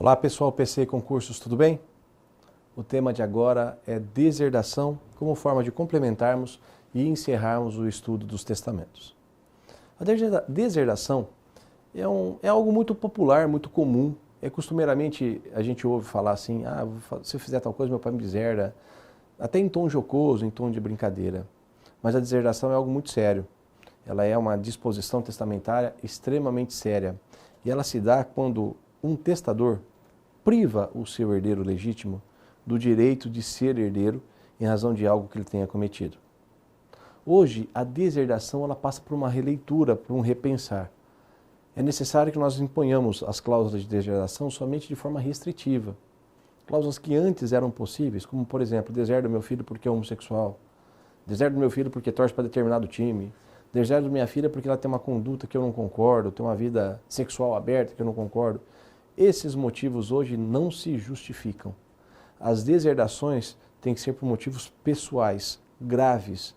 Olá pessoal, PC Concursos, tudo bem? O tema de agora é deserdação como forma de complementarmos e encerrarmos o estudo dos testamentos. A deserdação é algo muito popular, muito comum. Costumeiramente a gente ouve falar assim, se eu fizer tal coisa meu pai me deserda, até em tom jocoso, em tom de brincadeira. Mas a deserdação é algo muito sério. Ela é uma disposição testamentária extremamente séria. E ela se dá quando um testador priva o seu herdeiro legítimo do direito de ser herdeiro em razão de algo que ele tenha cometido. Hoje, a deserdação ela passa por uma releitura, por um repensar. É necessário que nós imponhamos as cláusulas de deserdação somente de forma restritiva. Cláusulas que antes eram possíveis, como, por exemplo, deserdo meu filho porque é homossexual, deserdo meu filho porque torce para determinado time, deserdo minha filha porque ela tem uma conduta que eu não concordo, tem uma vida sexual aberta que eu não concordo. Esses motivos hoje não se justificam. As deserdações têm que ser por motivos pessoais, graves,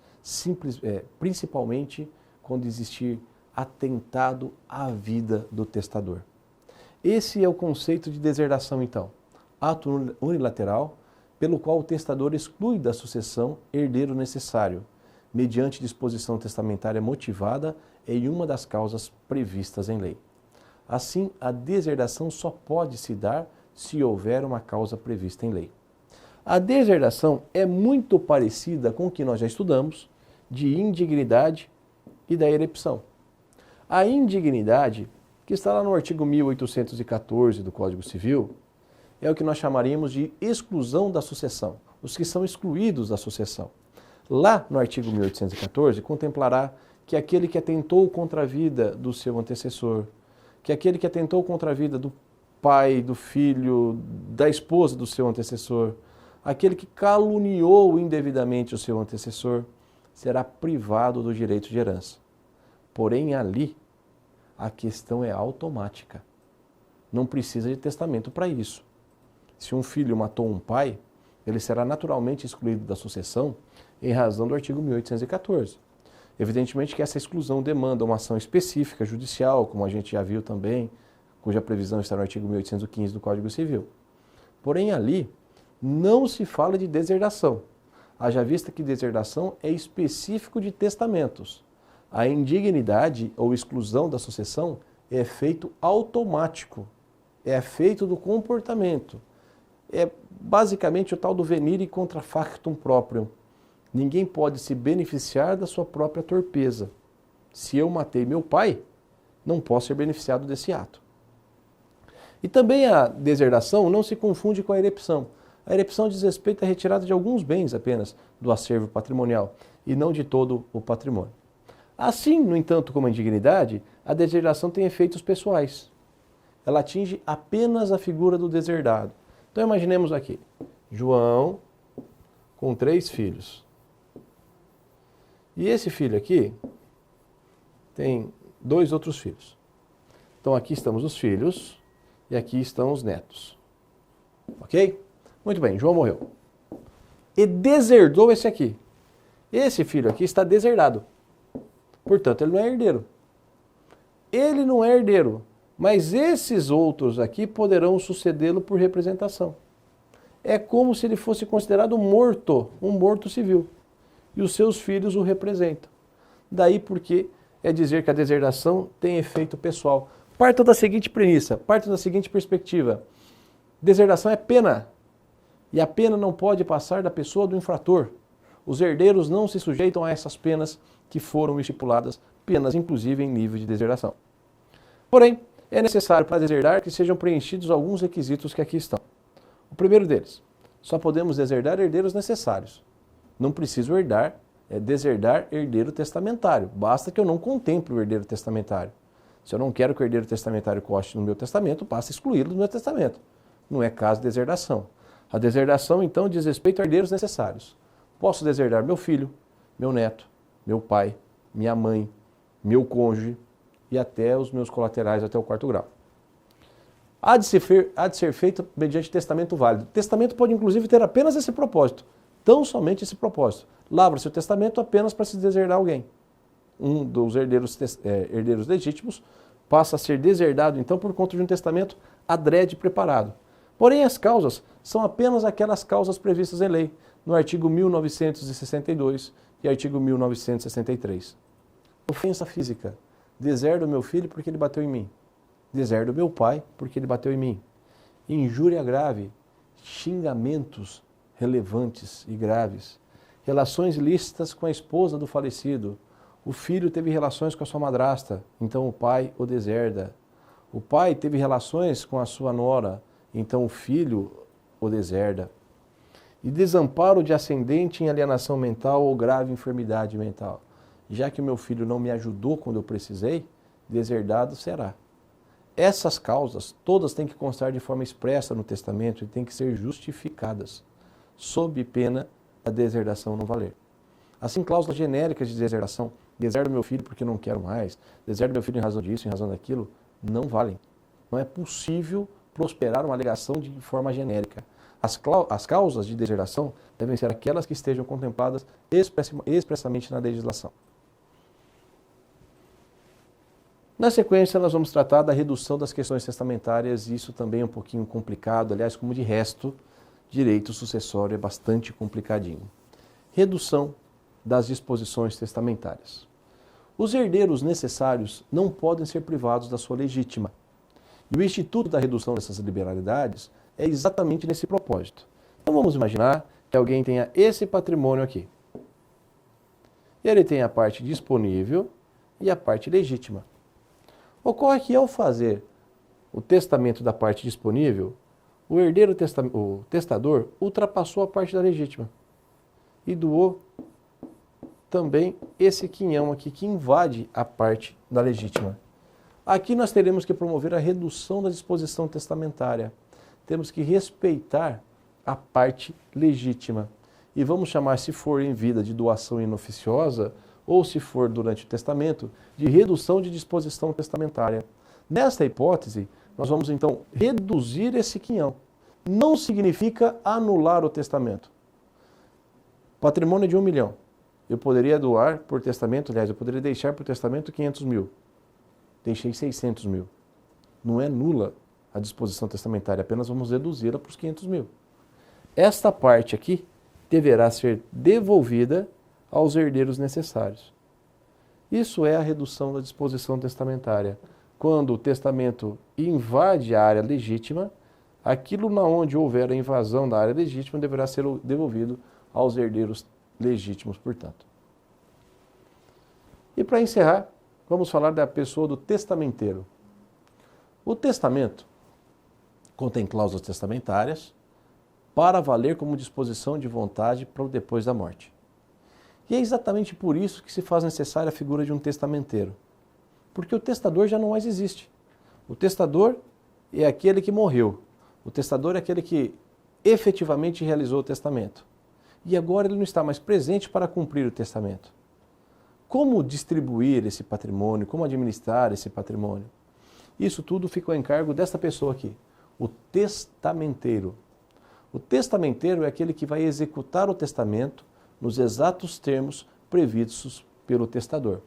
principalmente quando existir atentado à vida do testador. Esse é o conceito de deserdação, então. Ato unilateral, pelo qual o testador exclui da sucessão herdeiro necessário, mediante disposição testamentária motivada em uma das causas previstas em lei. Assim, a deserdação só pode se dar se houver uma causa prevista em lei. A deserdação é muito parecida com o que nós já estudamos de indignidade e da erepção. A indignidade, que está lá no artigo 1814 do Código Civil, é o que nós chamaríamos de exclusão da sucessão, os que são excluídos da sucessão. Lá no artigo 1814, contemplará que aquele que atentou contra a vida do seu antecessor, que aquele que atentou contra a vida do pai, do filho, da esposa do seu antecessor, aquele que caluniou indevidamente o seu antecessor, será privado do direito de herança. Porém, ali, a questão é automática. Não precisa de testamento para isso. Se um filho matou um pai, ele será naturalmente excluído da sucessão em razão do artigo 1814. Evidentemente que essa exclusão demanda uma ação específica judicial, como a gente já viu também, cuja previsão está no artigo 1815 do Código Civil. Porém, ali não se fala de deserdação, haja vista que deserdação é específico de testamentos. A indignidade ou exclusão da sucessão é feito automático, é feito do comportamento. É basicamente o tal do venire contra factum proprium. Ninguém pode se beneficiar da sua própria torpeza. Se eu matei meu pai, não posso ser beneficiado desse ato. E também a deserdação não se confunde com a erepção. A erepção diz respeito à retirada de alguns bens apenas do acervo patrimonial e não de todo o patrimônio. Assim, no entanto, como a indignidade, a deserdação tem efeitos pessoais. Ela atinge apenas a figura do deserdado. Então imaginemos aqui, João com 3 filhos. E esse filho aqui tem 2 outros filhos. Então aqui estamos os filhos e aqui estão os netos. Ok? Muito bem, João morreu. E deserdou esse aqui. Esse filho aqui está deserdado. Portanto, ele não é herdeiro. Ele não é herdeiro, mas esses outros aqui poderão sucedê-lo por representação. É como se ele fosse considerado morto, um morto civil. E os seus filhos o representam. Daí porque é dizer que a deserdação tem efeito pessoal. Parta da seguinte premissa, parta da seguinte perspectiva. Deserdação é pena. E a pena não pode passar da pessoa do infrator. Os herdeiros não se sujeitam a essas penas que foram estipuladas, penas inclusive em nível de deserdação. Porém, é necessário para deserdar que sejam preenchidos alguns requisitos que aqui estão. O primeiro deles, só podemos deserdar herdeiros necessários. Não preciso deserdar herdeiro testamentário. Basta que eu não contemple o herdeiro testamentário. Se eu não quero que o herdeiro testamentário conste no meu testamento, basta excluí-lo do meu testamento. Não é caso de deserdação. A deserdação, então, diz respeito a herdeiros necessários. Posso deserdar meu filho, meu neto, meu pai, minha mãe, meu cônjuge e até os meus colaterais até o 4º grau. Há de ser feito mediante testamento válido. O testamento pode, inclusive, ter apenas esse propósito. Tão somente esse propósito. Lavra-se o testamento apenas para se deserdar alguém. Um dos herdeiros legítimos passa a ser deserdado, então, por conta de um testamento adrede preparado. Porém, as causas são apenas aquelas causas previstas em lei, no artigo 1962 e artigo 1963. Ofensa física. Deserdo meu filho porque ele bateu em mim. Deserdo meu pai porque ele bateu em mim. Injúria grave. Xingamentos relevantes e graves. Relações ilícitas com a esposa do falecido. O filho teve relações com a sua madrasta, então o pai o deserda. O pai teve relações com a sua nora, então o filho o deserda. E desamparo de ascendente em alienação mental ou grave enfermidade mental. Já que o meu filho não me ajudou quando eu precisei, deserdado será. Essas causas todas têm que constar de forma expressa no testamento e têm que ser justificadas, sob pena da deserdação não valer. Assim, cláusulas genéricas de deserdação, deserdo meu filho porque não quero mais, deserdo meu filho em razão disso, em razão daquilo, não valem. Não é possível prosperar uma alegação de forma genérica. As causas de deserdação devem ser aquelas que estejam contempladas expressamente na legislação. Na sequência, nós vamos tratar da redução das questões testamentárias, e isso também é um pouquinho complicado, aliás, como de resto, direito sucessório é bastante complicadinho. Redução das disposições testamentárias. Os herdeiros necessários não podem ser privados da sua legítima. E o instituto da redução dessas liberalidades é exatamente nesse propósito. Então vamos imaginar que alguém tenha esse patrimônio aqui. Ele tem a parte disponível e a parte legítima. Ocorre que ao fazer o testamento da parte disponível, o herdeiro o testador ultrapassou a parte da legítima e doou também esse quinhão aqui que invade a parte da legítima. Aqui nós teremos que promover a redução da disposição testamentária. Temos que respeitar a parte legítima. E vamos chamar, se for em vida, de doação inoficiosa, ou se for durante o testamento, de redução de disposição testamentária. Nesta hipótese, nós vamos então reduzir esse quinhão. Não significa anular o testamento. Patrimônio de 1 milhão. Eu poderia doar por testamento, aliás, eu poderia deixar por testamento 500 mil. Deixei 600 mil. Não é nula a disposição testamentária, apenas vamos reduzi-la para os 500 mil. Esta parte aqui deverá ser devolvida aos herdeiros necessários. Isso é a redução da disposição testamentária. Quando o testamento invade a área legítima, aquilo na onde houver a invasão da área legítima deverá ser devolvido aos herdeiros legítimos, portanto. E para encerrar, vamos falar da pessoa do testamenteiro. O testamento contém cláusulas testamentárias para valer como disposição de vontade para o depois da morte. E é exatamente por isso que se faz necessária a figura de um testamenteiro. Porque o testador já não mais existe. O testador é aquele que morreu. O testador é aquele que efetivamente realizou o testamento. E agora ele não está mais presente para cumprir o testamento. Como distribuir esse patrimônio? Como administrar esse patrimônio? Isso tudo fica a encargo desta pessoa aqui, o testamenteiro. O testamenteiro é aquele que vai executar o testamento nos exatos termos previstos pelo testador.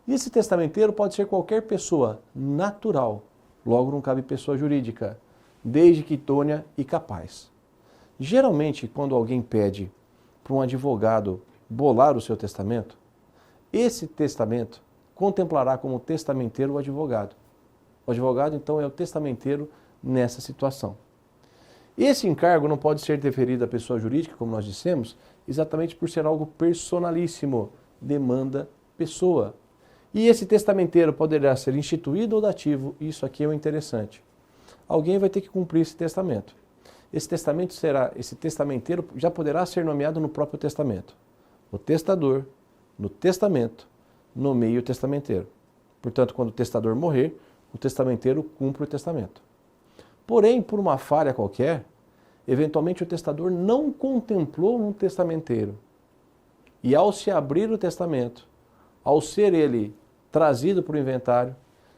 E esse testamenteiro pode ser qualquer pessoa natural, logo não cabe pessoa jurídica, desde que idônea e capaz. Geralmente, quando alguém pede para um advogado bolar o seu testamento, esse testamento contemplará como testamenteiro o advogado. O advogado, então, é o testamenteiro nessa situação. Esse encargo não pode ser deferido à pessoa jurídica, como nós dissemos, exatamente por ser algo personalíssimo, demanda pessoa. E esse testamenteiro poderá ser instituído ou dativo, isso aqui é o interessante. Alguém vai ter que cumprir esse testamento. Esse testamenteiro já poderá ser nomeado no próprio testamento. O testador, no testamento, nomeia o testamenteiro. Portanto, quando o testador morrer, o testamenteiro cumpre o testamento. Porém, por uma falha qualquer, eventualmente o testador não contemplou um testamenteiro. E ao se abrir o testamento, ao ser ele trazido para o inventário,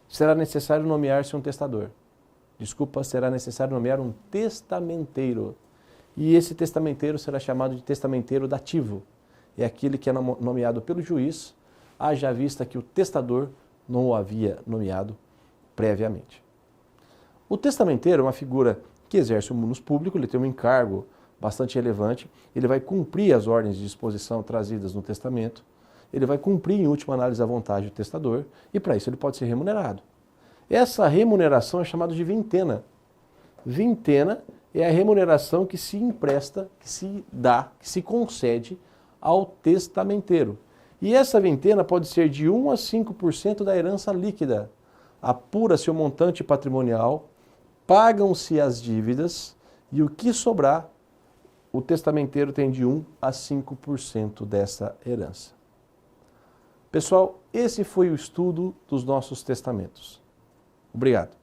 será necessário nomear-se um testador. Será necessário nomear um testamenteiro. E esse testamenteiro será chamado de testamenteiro dativo. É aquele que é nomeado pelo juiz, haja vista que o testador não o havia nomeado previamente. O testamenteiro é uma figura que exerce o munus público, ele tem um encargo bastante relevante, ele vai cumprir as ordens de disposição trazidas no testamento, ele vai cumprir, em última análise, a vontade do testador, e para isso ele pode ser remunerado. Essa remuneração é chamada de vintena. Vintena é a remuneração que se empresta, que se dá, que se concede ao testamenteiro. E essa vintena pode ser de 1 a 5% da herança líquida. Apura-se o montante patrimonial, pagam-se as dívidas e o que sobrar, o testamenteiro tem de 1 a 5% dessa herança. Pessoal, esse foi o estudo dos nossos testamentos. Obrigado.